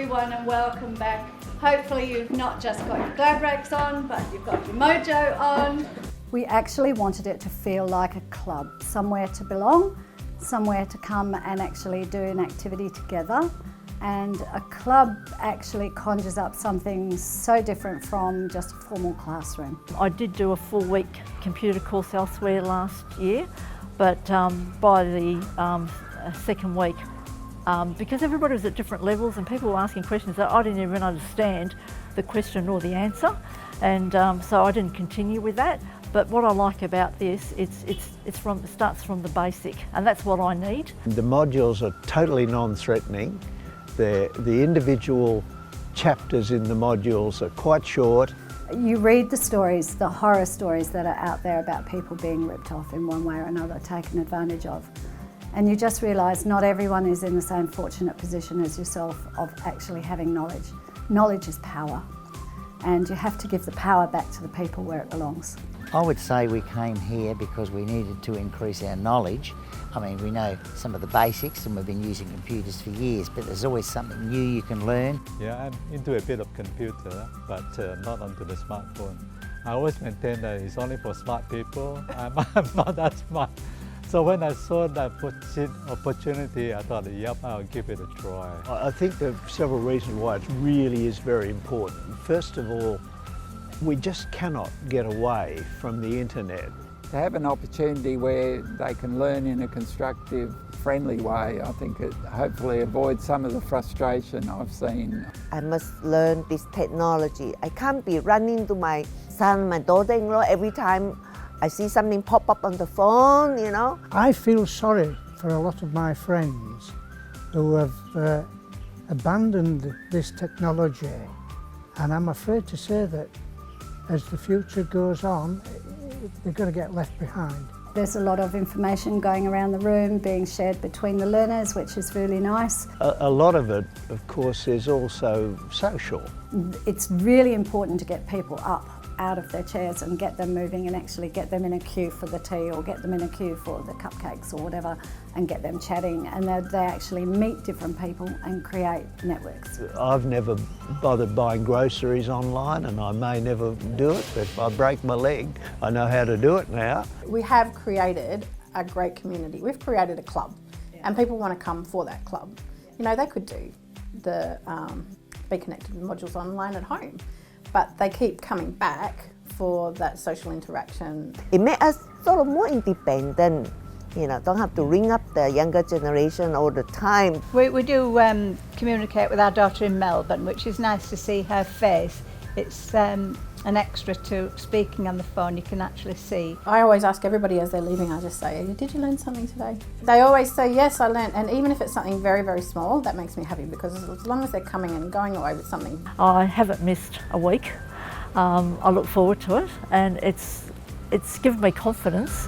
everyone and welcome back. Hopefully you've not just got your glad rags on, but you've got your mojo on. We actually wanted it to feel like a club, somewhere to belong, somewhere to come and actually do an activity together. And a club actually conjures up something so different from just a formal classroom. I did do a full week computer course elsewhere last year, but by the second week, because everybody was at different levels and people were asking questions that I didn't even understand the question or the answer, and so I didn't continue with that. But what I like about this, it starts from the basic, and that's what I need. The modules are totally non-threatening. The individual chapters in the modules are quite short. You read the stories, the horror stories that are out there about people being ripped off in one way or another, taken advantage of. And you just realise not everyone is in the same fortunate position as yourself of actually having knowledge. Knowledge is power, and you have to give the power back to the people where it belongs. I would say we came here because we needed to increase our knowledge. I mean, we know some of the basics and we've been using computers for years, but there's always something new you can learn. Yeah, I'm into a bit of computer, but not onto the smartphone. I always maintain that it's only for smart people. I'm not that smart. So when I saw that opportunity, I thought, yep, I'll give it a try. I think there are several reasons why it really is very important. First of all, we just cannot get away from the internet. To have an opportunity where they can learn in a constructive, friendly way, I think it hopefully avoids some of the frustration I've seen. I must learn this technology. I can't be running to my son, my daughter-in-law every time I see something pop up on the phone, you know. I feel sorry for a lot of my friends who have abandoned this technology, and I'm afraid to say that as the future goes on, they're going to get left behind. There's a lot of information going around the room, being shared between the learners, which is really nice. A lot of it, of course, is also social. It's really important to get people up out of their chairs and get them moving and actually get them in a queue for the tea or get them in a queue for the cupcakes or whatever and get them chatting, and they actually meet different people and create networks. I've never bothered buying groceries online, and I may never do it, but if I break my leg, I know how to do it now. We have created a great community. We've created a club, and people want to come for that club. You know, they could do the Be Connected modules online at home, but they keep coming back for that social interaction. It made us sort of more independent, you know, don't have to ring up the younger generation all the time. We do communicate with our daughter in Melbourne, which is nice to see her face. It's an extra to speaking on the phone, you can actually see. I always ask everybody as they're leaving, I just say, did you learn something today? They always say, yes, I learned, and even if it's something very, very small, that makes me happy, because as long as they're coming and going away with something. I haven't missed a week. I look forward to it, and it's given me confidence.